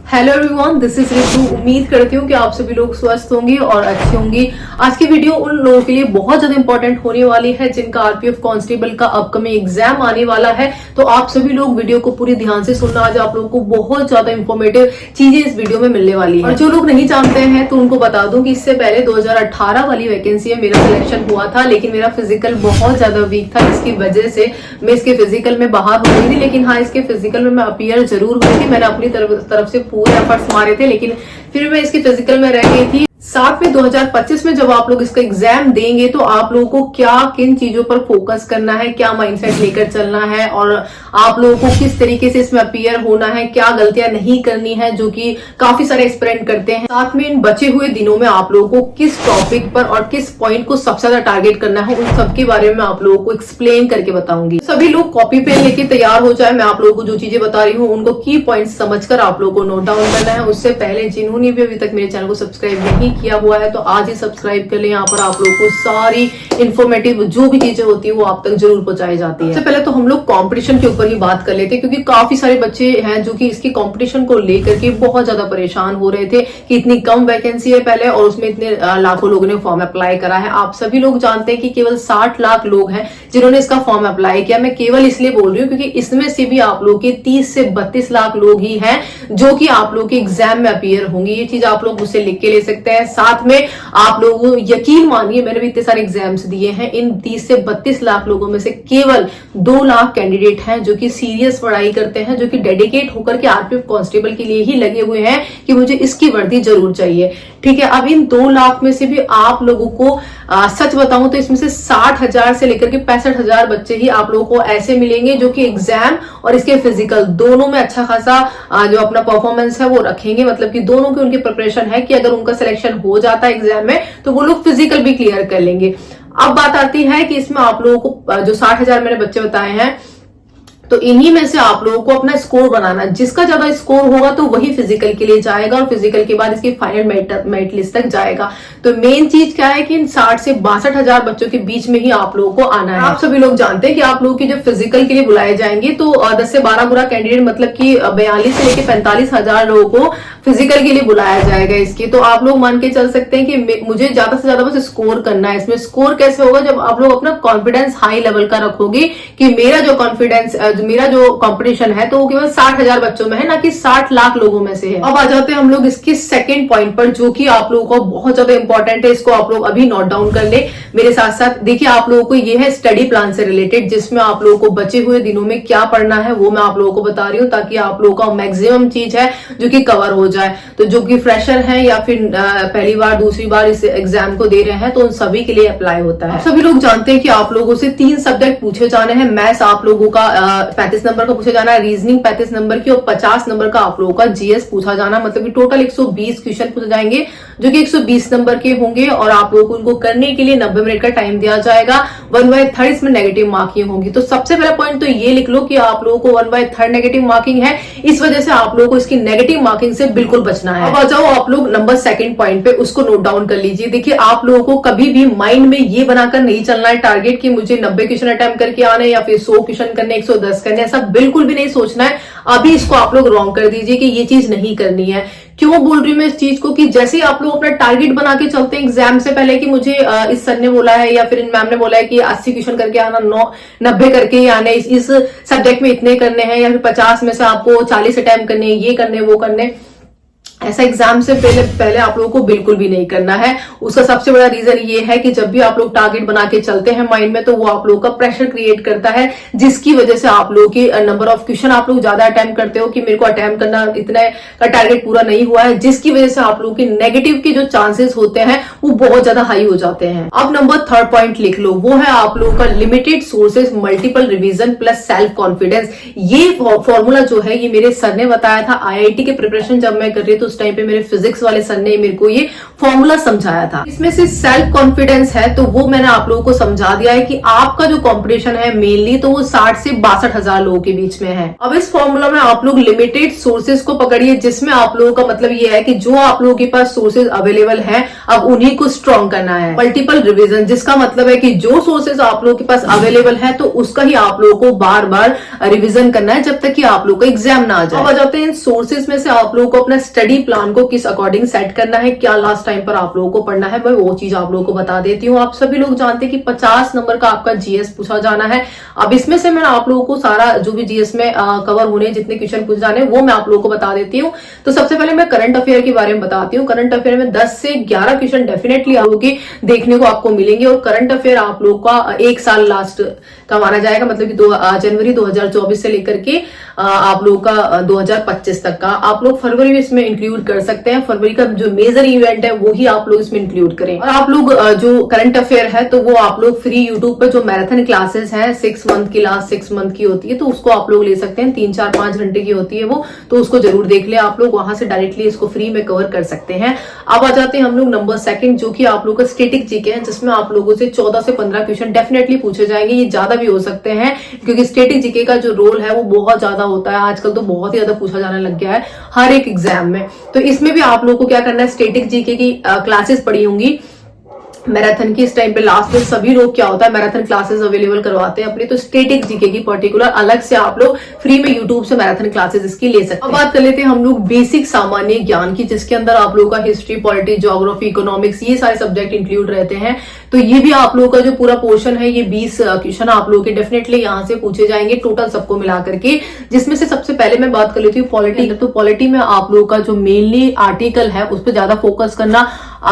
Hello everyone, this is Ritu. उम्मीद करती हूँ कि आप सभी लोग स्वस्थ होंगे और अच्छे होंगे। आज की वीडियो उन लोगों के लिए बहुत ज्यादा इंपॉर्टेंट होने वाली है जिनका आरपीएफ कांस्टेबल का अपकमिंग एग्जाम आने वाला है। तो आप सभी लोग वीडियो को पूरी ध्यान से सुनना। आज आप लोगों को बहुत ज्यादा इंफॉर्मेटिव चीजें इस वीडियो में मिलने वाली है। और जो लोग नहीं जानते हैं तो उनको बता दूं कि इससे पहले 2018 वाली वैकेंसी में मेरा सिलेक्शन हुआ था, लेकिन मेरा फिजिकल बहुत ज्यादा वीक था, जिसकी वजह से मैं इसके फिजिकल में बाहर हो गई थी। लेकिन हाँ, इसके फिजिकल में मैं अपीयर जरूर हुई थी। मैंने अपनी तरफ से पूरे एफर्ट्स मारे थे, लेकिन फिर मैं इसकी फिजिकल में रह गई थी। 7 में 2025 में जब आप लोग इसका एग्जाम देंगे तो आप लोगों को क्या किन चीजों पर फोकस करना है, क्या माइंडसेट लेकर चलना है और आप लोगों को किस तरीके से इसमें अपीयर होना है, क्या गलतियां नहीं करनी है, जो कि काफी सारे एक्सपेरिमेंट करते हैं। साथ में इन बचे हुए दिनों में आप लोगों को किस टॉपिक पर और किस पॉइंट को सबसे ज्यादा टारगेट करना है, उन सब के बारे में आप लोगों को एक्सप्लेन करके बताऊंगी। सभी लोग कॉपी पेन लेके तैयार हो जाए। मैं आप लोगों को जो चीजें बता रही हूँ उनको की पॉइंट समझकर आप लोगों को नोट डाउन करना है। उससे पहले जिन्होंने भी अभी तक मेरे चैनल को सब्सक्राइब नहीं किया हुआ है तो आज ही सब्सक्राइब कर लें। यहाँ पर आप लोगों को सारी इन्फॉर्मेटिव जो भी चीजें होती है वो आप तक जरूर पहुंचाई जाती है। सबसे पहले तो हम लोग कंपटीशन के ऊपर ही बात कर लेते हैं, क्योंकि काफी सारे बच्चे हैं जो कि इसकी कंपटीशन को लेकर के बहुत ज्यादा परेशान हो रहे थे कि इतनी कम वैकेंसी है पहले और उसमें इतने लाखों लोगों ने फॉर्म अप्लाई करा है। आप सभी लोग जानते हैं कि केवल 60 लाख लोग हैं जिन्होंने इसका फॉर्म अप्लाई किया। मैं केवल इसलिए बोल रही हूँ क्योंकि इसमें से भी आप लोग के 30 से 32 लाख लोग ही हैं जो कि आप लोग के एग्जाम में अपीयर होंगे। ये चीज आप लोग मुझसे लिख के ले सकते हैं। साथ में आप लोगों यकीन मानिए, मैंने भी इतने सारे एग्जाम्स दिए हैं, इन 30 से 32 लाख लोगों में से केवल 2 लाख कैंडिडेट हैं जो कि सीरियस पढ़ाई करते हैं, जो कि डेडिकेट होकर के आरपीएफ कांस्टेबल के लिए ही लगे हुए हैं कि मुझे इसकी वर्दी जरूर चाहिए। ठीक है, अब इन 2 लाख में से भी आप लोगों को सच बताऊं तो इसमें से 60,000 से लेकर के 65,000 बच्चे ही आप लोगों को ऐसे मिलेंगे जो कि एग्जाम और इसके फिजिकल दोनों में अच्छा खासा जो अपना परफॉर्मेंस है वो रखेंगे। मतलब कि दोनों की उनकी प्रिपरेशन है कि अगर उनका सिलेक्शन हो जाता है एग्जाम में तो वो लोग फिजिकल भी क्लियर कर लेंगे। अब बात आती है कि इसमें आप लोगों को जो 60,000 मैंने बच्चे बताए हैं तो इन्हीं में से आप लोगों को अपना स्कोर बनाना। जिसका ज्यादा स्कोर होगा तो वही फिजिकल के लिए जाएगा और फिजिकल के बाद इसकी फाइनल मेरिट लिस्ट तक जाएगा। तो मेन चीज क्या है कि इन 60 से 62,000 बच्चों के बीच में ही आप लोगों को आना है। आप सभी लोग जानते हैं कि आप लोगों के जो फिजिकल के लिए बुलाए जाएंगे तो 10 से 12 गुना कैंडिडेट, मतलब कि 42 से लेकर 45,000 लोगों को फिजिकल के लिए बुलाया जाएगा इसकी। तो आप लोग मान के चल सकते हैं कि मुझे ज्यादा से ज्यादा बस स्कोर करना है। इसमें स्कोर कैसे होगा? जब आप लोग अपना कॉन्फिडेंस हाई लेवल का रखोगे कि मेरा जो कॉन्फिडेंस, मेरा जो कंपटीशन है तो वो केवल 60,000 बच्चों में है, ना कि 60 लाख लोगों में से है। अब आ जाते हैं हम लोग इसके सेकंड पॉइंट पर, जो कि आप लोगों को बहुत ज्यादा इंपॉर्टेंट है। इसको आप लोग अभी नोट डाउन कर ले मेरे साथ साथ। देखिए, आप लोगों को ये है स्टडी प्लान से रिलेटेड, जिसमें आप लोगों को बचे हुए दिनों में क्या पढ़ना है वो मैं आप लोगों को बता रही हूँ, ताकि आप लोगों का मैक्सिमम चीज है जो कि कवर हो जाए। तो जो कि फ्रेशर है या फिर पहली बार दूसरी बार इस एग्जाम को दे रहे हैं तो उन सभी के लिए अप्लाई होता है। सभी लोग जानते हैं कि आप लोगों से 3 सब्जेक्ट पूछे जाने हैं। मैथ्स आप लोगों का 35 नंबर का पूछा जाना है, रीजनिंग 35 नंबर की और 50 नंबर का आप लोगों का जीएस पूछा जाना। मतलब कि टोटल 120 क्वेश्चन पूछे जाएंगे जो कि 120 नंबर के होंगे और आप लोगों को उनको करने के लिए 90 मिनट का टाइम दिया जाएगा। 1/3 इसमें नेगेटिव मार्किंग होगी। तो सबसे पहला पॉइंट तो ये लिख लो कि आप लोगों को 1/3 नेगेटिव मार्किंग है, इस वजह से आप लोगों को इसकी नेगेटिव मार्किंग से बिल्कुल बचना है। अब आ जाओ आप लोग नंबर सेकंड पॉइंट पे, उसको नोट डाउन कर लीजिए। देखिए, आप लोगों को कभी भी माइंड में ये बनाकर नहीं चलना है टारगेट कि मुझे 90 क्वेश्चन अटेम्प्ट करके आने या फिर 100 क्वेश्चन करने, 110 करने, ऐसा बिल्कुल भी नहीं सोचना है। अभी इसको आप लोग रॉन्ग कर दीजिए कि ये चीज नहीं करनी है। क्यों बोल रही हूं मैं इस चीज को? कि जैसे ही आप लोग अपना टारगेट बना के चलते हैं एग्जाम से पहले कि मुझे इस सर ने बोला है या फिर इन मैम ने बोला है कि 80 क्वेश्चन करके आना, 90 करके ही आने, इस सब्जेक्ट में इतने करने हैं या फिर 50 में से आपको 40 अटेम्प्ट करने, ये करने वो करने, ऐसा एग्जाम से पहले आप लोगों को बिल्कुल भी नहीं करना है। उसका सबसे बड़ा रीजन ये है कि जब भी आप लोग टारगेट बना के चलते हैं माइंड में तो वो आप लोगों का प्रेशर क्रिएट करता है, जिसकी वजह से आप लोगों की नंबर ऑफ क्वेश्चन आप लोग ज्यादा अटेम्प्ट करते हो कि मेरे को अटेम्प्ट करना इतने का टारगेट पूरा नहीं हुआ है, जिसकी वजह से आप लोगों के नेगेटिव के जो चांसेस होते हैं वो बहुत ज्यादा हाई हो जाते हैं। अब नंबर 3 पॉइंट लिख लो, वो है आप लोगों का limited sources, multiple revision plus self confidence. ये फॉर्मूला जो है ये मेरे सर ने बताया था। IIT के प्रिपरेशन जब मैं कर रही तो उस टाइम पे मेरे फिजिक्स वाले सर ने मेरे को ये फॉर्मूला समझाया था। इसमें से सेल्फ कॉन्फिडेंस है तो वो मैंने आप लोगों को समझा दिया है कि आपका जो कंपटीशन है मेनली तो वो 60 से 62,000 लोगों के बीच में है। अब इस फॉर्मूला में आप लोग लिमिटेड सोर्सेज को पकड़िए, जिसमें आप लोगों का मतलब ये है कि जो आप लोगों के पास सोर्सेज अवेलेबल है अब उन्हीं को स्ट्रॉन्ग करना है। मल्टीपल रिवीजन, जिसका मतलब है कि जो सोर्सेज आप लोगों के पास अवेलेबल है तो उसका ही आप लोगों को बार बार रिवीजन करना है जब तक कि आप लोगों का एग्जाम ना आ जाए। अब आ जाते हैं इन सोर्सेज में से आप लोगों को अपना स्टडी प्लान को किस अकॉर्डिंग सेट करना है, क्या लास्ट टाइम पर आप लोगों को पढ़ना है, मैं वो चीज आप लोगों को बता देती हूँ। आप सभी लोग जानते हैं कि 50 नंबर का आपका जीएस पूछा जाना है। अब इसमें से मैं आप लोगों को सारा जो भी जीएस में कवर होने जितने क्वेश्चन पूछे जाने वो मैं आप लोगों को बता देती हूँ। तो सबसे पहले मैं करंट अफेयर के बारे में बताती हूँ। करंट अफेयर में 10 से 11 क्वेश्चन डेफिनेटली आप लोगों के देखने को आपको मिलेंगे और करंट अफेयर आप लोगों का एक साल लास्ट का माना जाएगा, मतलब कि जनवरी 2024 से लेकर के आप लोगों का 2025 तक का। आप लोग फरवरी में इसमें इंक्लूड कर सकते हैं, फरवरी का जो मेजर इवेंट है वो ही आप लोग इसमें इंक्लूड करें। और आप लोग जो करंट अफेयर है तो वो आप लोग फ्री यूट्यूब पर जो मैराथन क्लासेस हैं 6 मंथ की, लास्ट 6 मंथ की होती है तो उसको आप लोग ले सकते हैं। 3, 4, 5 घंटे की होती है वो, तो उसको जरूर देख ले आप लोग, वहां से डायरेक्टली इसको फ्री में कवर कर सकते हैं। अब आ जाते हैं हम लोग नंबर 2 जो कि आप लोग का स्टैटिक जीके है, जिसमें आप लोगों से 14 से 15 क्वेश्चन डेफिनेटली पूछे जाएंगे। ये ज्यादा भी हो सकते हैं क्योंकि स्टैटिक जीके का जो रोल है वो बहुत ज्यादा होता है, आजकल तो बहुत ही ज्यादा पूछा जाने लग गया है हर एक एग्जाम में। तो इसमें भी आप लोगों को क्या करना है, स्टैटिक जीके की क्लासेस पढ़ी होंगी मैराथन की। इस टाइम पे लास्ट में सभी लोग क्या होता है मैराथन क्लासेस अवेलेबल करवाते हैं अपनी, तो स्टैटिक जीके की पर्टिकुलर अलग से आप लोग फ्री में यूट्यूब से मैराथन क्लासेस इसकी ले सकते हैं। अब बात कर लेते हैं हम लोग बेसिक सामान्य ज्ञान की, जिसके अंदर आप लोगों का हिस्ट्री, पॉलिटी, ज्योग्राफी, इकोनॉमिक्स ये सारे सब्जेक्ट इंक्लूड रहते हैं। तो ये भी आप लोगों का जो पूरा पोर्शन है ये 20 क्वेश्चन आप लोगों के डेफिनेटली यहाँ से पूछे जाएंगे टोटल सबको मिला करके। जिसमें से सबसे पहले मैं बात कर लेती हूँ पॉलिटी। तो पॉलिटी में आप लोगों का जो मेनली आर्टिकल है उस पर ज्यादा फोकस करना,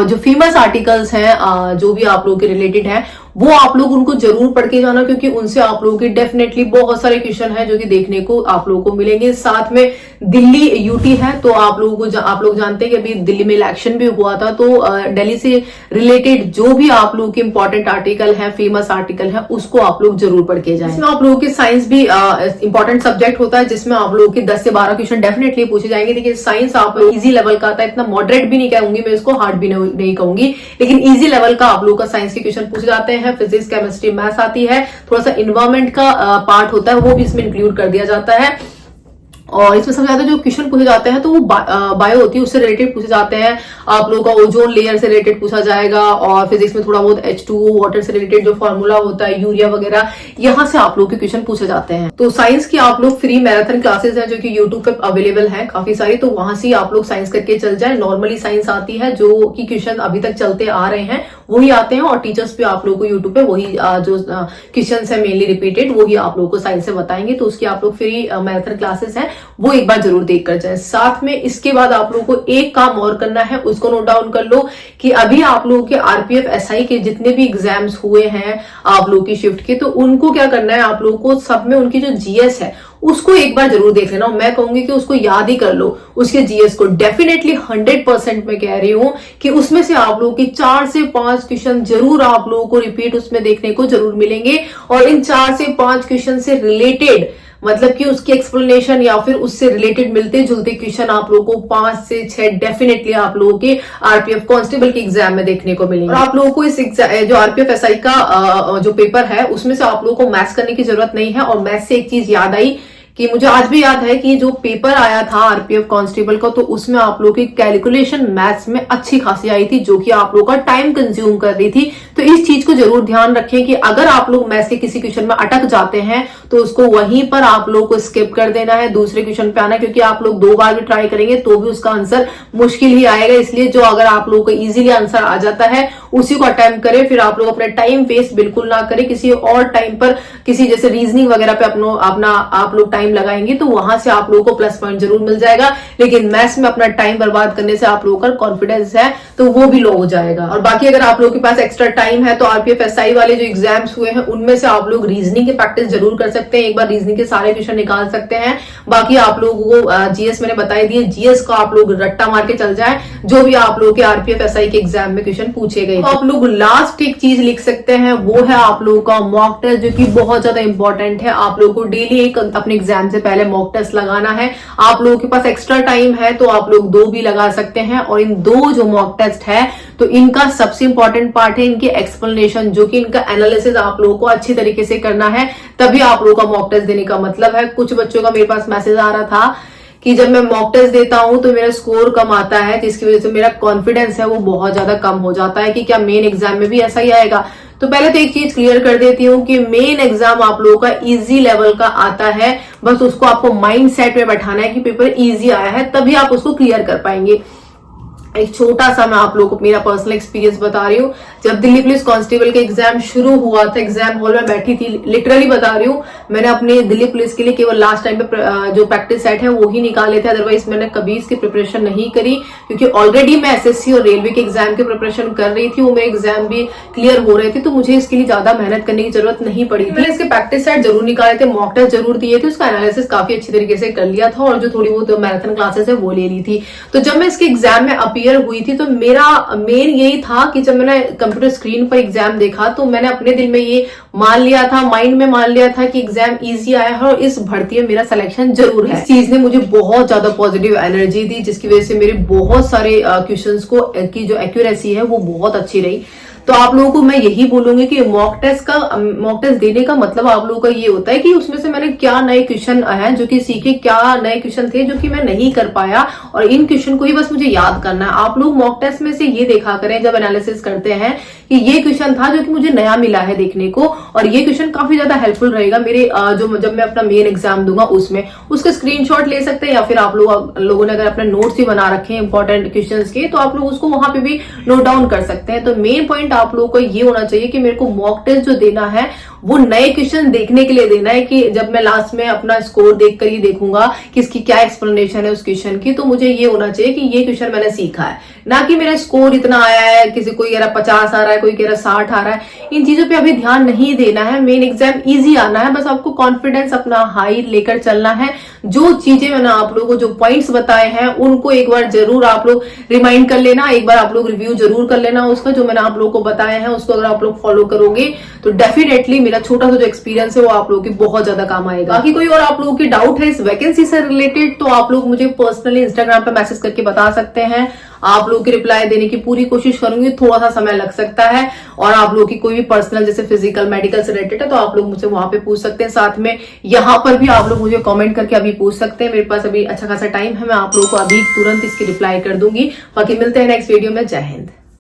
जो फेमस आर्टिकल्स हैं जो भी आप लोगों के रिलेटेड हैं वो आप लोग उनको जरूर पढ़ के जाना, क्योंकि उनसे आप लोगों के डेफिनेटली बहुत सारे क्वेश्चन हैं जो कि देखने को आप लोगों को मिलेंगे। साथ में दिल्ली यूटी है तो आप लोग जानते हैं कि अभी दिल्ली में इलेक्शन भी हुआ था, तो दिल्ली से रिलेटेड जो भी आप लोगों के इंपॉर्टेंट आर्टिकल है, फेमस आर्टिकल है, उसको आप लोग जरूर पढ़ के जाएं। इसमें आप लोगों के साइंस भी इंपॉर्टेंट सब्जेक्ट होता है, जिसमें आप लोगों के 10 से 12 क्वेश्चन डेफिनेटली पूछे जाएंगे। देखिए साइंस आप इजी लेवल का आता है, इतना मॉडरेट भी नहीं कहूंगी मैं इसको, हार्ड भी नहीं कहूंगी, लेकिन इजी लेवल का आप लोगों का साइंस के क्वेश्चन पूछे जाते हैं। फिजिक्स, केमिस्ट्री, मैथ्स आती है, थोड़ा सा इन्वायरमेंट का पार्ट होता है वो भी इसमें इंक्लूड कर दिया जाता है। और इसमें सबसे ज्यादा जो क्वेश्चन पूछे जाते हैं तो वो बायो होती है उससे रिलेटेड पूछे जाते हैं। आप लोगों का ओजोन लेयर से रिलेटेड पूछा जाएगा, और फिजिक्स में थोड़ा बहुत H2O वाटर से रिलेटेड जो फॉर्मूला होता है, यूरिया वगैरह, यहाँ से आप लोग के क्वेश्चन पूछे जाते हैं। तो साइंस की आप लोग फ्री मैराथन क्लासेस है जो कि यूट्यूब पे अवेलेबल है काफी सारी, तो वहां से आप लोग साइंस करके चल जाए। नॉर्मली साइंस आती है जो कि क्वेश्चन अभी तक चलते आ रहे हैं वही आते हैं, और टीचर्स भी आप लोग को यूट्यूब पे वही जो क्वेश्चन है मेनली रिपीटेड वही आप लोग को साइंस से बताएंगे। तो उसकी आप लोग फ्री मैराथन क्लासेस है वो एक बार जरूर देख कर जाए। साथ में इसके बाद आप लोगों को एक काम और करना है, उसको नोट डाउन कर लो कि अभी आप लोगों के आरपीएफ एसआई के जितने भी एग्जाम्स हुए हैं आप लोगों की शिफ्ट के, तो उनको क्या करना है आप लोगों को सब में उनकी जो जीएस है उसको एक बार जरूर देख लेना। मैं कहूंगी कि उसको याद ही कर लो उसके जीएस को, डेफिनेटली 100% मैं कह रही हूं कि उसमें से आप लोगों की 4 से 5 क्वेश्चन जरूर आप लोगों को रिपीट उसमें देखने को जरूर मिलेंगे। और इन 4 से 5 क्वेश्चन से रिलेटेड मतलब कि उसकी एक्सप्लेनेशन या फिर उससे रिलेटेड मिलते जुलते क्वेश्चन आप लोगों को 5 से 6 डेफिनेटली आप लोगों के आरपीएफ कांस्टेबल के एग्जाम में देखने को मिलेंगे। और आप लोगों को इस जो आरपीएफ एसआई का जो पेपर है उसमें से आप लोगों को मैथ्स करने की जरूरत नहीं है। और मैथ्स से एक चीज याद आई कि मुझे आज भी याद है कि जो पेपर आया था आरपीएफ कांस्टेबल का, तो उसमें आप लोगों की कैलकुलेशन मैथ्स में अच्छी खासी आई थी, जो कि आप लोगों का टाइम कंज्यूम कर रही थी। तो इस चीज को जरूर ध्यान रखें कि अगर आप लोग मैथ्स के किसी क्वेश्चन में अटक जाते हैं तो उसको वहीं पर आप लोग को स्किप कर देना है, दूसरे क्वेश्चन पे आना है, क्योंकि आप लोग 2 बार भी ट्राई करेंगे तो भी उसका आंसर मुश्किल ही आएगा। इसलिए जो अगर आप लोगों को इजीली आंसर आ जाता है उसी को अटेम्प्ट करें, फिर आप लोग अपना टाइम वेस्ट बिल्कुल ना करें। किसी और टाइम पर किसी जैसे रीजनिंग वगैरह पे अपना आप लोग टाइम लगाएंगे तो वहां से आप लोगों को प्लस पॉइंट जरूर मिल जाएगा, लेकिन मैथ्स में अपना टाइम बर्बाद करने से आप लोगों का कॉन्फिडेंस है तो वो भी लो हो जाएगा। और बाकी अगर आप लोगों के पास एक्स्ट्रा टाइम है तो आरपीएफ एसआई वाले जो एग्जाम्स हुए हैं उनमें से आप लोग रीजनिंग की प्रैक्टिस जरूर कर सकते हैं, एक बार रीजनिंग के सारे क्वेश्चन निकाल सकते हैं। बाकी आप लोगों को जीएस मैंने बताई दी है, जीएस का आप लोग रट्टा मार के चल जाए, जो भी आप लोगों के आरपीएफ एसआई के एग्जाम में क्वेश्चन पूछे गए। तो आप लोग लास्ट एक चीज लिख सकते हैं, वो है आप लोगों का मॉक टेस्ट, जो कि बहुत ज्यादा इंपॉर्टेंट है। आप लोगों को डेली एक अपने एग्जाम से पहले मॉक टेस्ट लगाना है। आप लोगों के पास एक्स्ट्रा टाइम है तो आप लोग 2 भी लगा सकते हैं। और इन 2 जो मॉक टेस्ट है तो इनका सबसे इंपॉर्टेंट पार्ट है इनकी एक्सप्लेनेशन, जो कि इनका एनालिसिस आप लोगों को अच्छी तरीके से करना है, तभी आप लोगों का मॉक टेस्ट देने का मतलब है। कुछ बच्चों का मेरे पास मैसेज आ रहा था कि जब मैं मॉक टेस्ट देता हूं तो मेरा स्कोर कम आता है, जिसकी वजह से मेरा कॉन्फिडेंस है वो बहुत ज्यादा कम हो जाता है कि क्या मेन एग्जाम में भी ऐसा ही आएगा। तो पहले तो एक चीज क्लियर कर देती हूँ कि मेन एग्जाम आप लोगों का इजी लेवल का आता है, बस उसको आपको माइंड सेट में बैठाना है कि पेपर इजी आया है, तभी आप उसको क्लियर कर पाएंगे। एक छोटा सा मैं आप लोगों को मेरा पर्सनल एक्सपीरियंस बता रही हूँ। जब दिल्ली पुलिस कांस्टेबल के एग्जाम शुरू हुआ था, एग्जाम हॉल में बैठी थी, लिटरली बता रही हूँ, मैंने अपने दिल्ली पुलिस के लिए केवल लास्ट टाइम पे जो प्रैक्टिस सेट है वो ही निकाले थे, अदरवाइज मैंने कभी इसकी प्रिपरेशन नहीं करी, क्योंकि ऑलरेडी मैं एसएससी और रेलवे के एग्जाम की प्रिपरेशन कर रही थी, वो मेरे एग्जाम भी क्लियर हो रहे थे, तो मुझे इसके लिए ज्यादा मेहनत करने की जरूरत नहीं पड़ी थी। मैंने इसके प्रैक्टिस सेट जरूर निकाले थे, मॉक टेस्ट जरूर दिए थे, उसका एनालिसिस काफी अच्छी तरीके से कर लिया था, और जो थोड़ी बहुत मैराथन क्लासेस है वो ले ली थी। तो जब मैं इसके एग्जाम में अपीयर हुई थी तो मेरा मेन यही था कि जब मैंने कंप्यूटर स्क्रीन पर एग्जाम देखा तो मैंने अपने दिल में ये मान लिया था, माइंड में मान लिया था कि एग्जाम इजी आया है और इस भर्ती में मेरा सिलेक्शन जरूर है। इस चीज ने मुझे बहुत ज्यादा पॉजिटिव एनर्जी दी, जिसकी वजह से मेरे बहुत सारे क्वेश्चंस को की जो एक्यूरेसी है वो बहुत अच्छी रही। तो आप लोगों को मैं यही बोलूंगी कि मॉक टेस्ट देने का मतलब आप लोगों का ये होता है कि उसमें से मैंने क्या नए क्वेश्चन है जो कि सीखे, क्या नए क्वेश्चन थे जो कि मैं नहीं कर पाया, और इन क्वेश्चन को ही बस मुझे याद करना है। आप लोग मॉक टेस्ट में से ये देखा करें जब एनालिसिस करते हैं कि ये क्वेश्चन था जो कि मुझे नया मिला है देखने को, और ये क्वेश्चन काफी ज्यादा हेल्पफुल रहेगा मेरे जब मैं अपना मेन एग्जाम दूंगा उसमें। उसके स्क्रीनशॉट ले सकते हैं, या फिर आप लोगों ने अगर अपने नोट्स भी बना रखे हैं इंपॉर्टेंट क्वेश्चन के, तो आप लोग उसको वहां पे भी नोट डाउन कर सकते हैं। तो मेन पॉइंट आप लोगों को ये होना चाहिए कि मेरे को मॉक टेस्ट जो देना है वो नए क्वेश्चन देखने के लिए देना है, कि जब मैं लास्ट में अपना स्कोर देखकर ये देखूंगा कि इसकी क्या एक्सप्लेनेशन है उस क्वेश्चन की, तो मुझे ये होना चाहिए कि ये क्वेश्चन मैंने सीखा है, ना कि मेरा स्कोर इतना आया है, किसी कोई कह रहा 50 आ रहा है, कोई कह रहा 60 आ रहा है। इन चीजों पे अभी ध्यान नहीं देना है, मेन एग्जाम इजी आना है, बस आपको कॉन्फिडेंस अपना हाई लेकर चलना है। जो चीजें मैंने आप लोगों को जो पॉइंट्स बताए हैं उनको एक बार जरूर आप लोग रिमाइंड कर लेना, एक बार आप लोग रिव्यू जरूर कर लेना उसका, जो मैंने आप लोगों को बताया है उसको अगर आप लोग फॉलो करोगे तो डेफिनेटली मेरा छोटा सा जो एक्सपीरियंस है वो आप लोगों की बहुत ज्यादा काम आएगा। बाकी कोई और आप लोगों की डाउट है इस वैकेंसी से रिलेटेड तो आप लोग मुझे पर्सनली इंस्टाग्राम पे मैसेज करके बता सकते हैं। आप लोगों की रिप्लाई देने की पूरी कोशिश करूंगी, थोड़ा सा समय लग सकता है, और आप लोगों की कोई भी पर्सनल जैसे फिजिकल मेडिकल से रिलेटेड है तो आप लोग मुझसे वहां पे पूछ सकते हैं। साथ में यहाँ पर भी आप लोग मुझे कमेंट करके अभी पूछ सकते हैं, मेरे पास अभी अच्छा खासा टाइम है, मैं आप लोगों को अभी तुरंत इसकी रिप्लाई कर दूंगी। बाकी मिलते हैं नेक्स्ट वीडियो में। जय हिंद।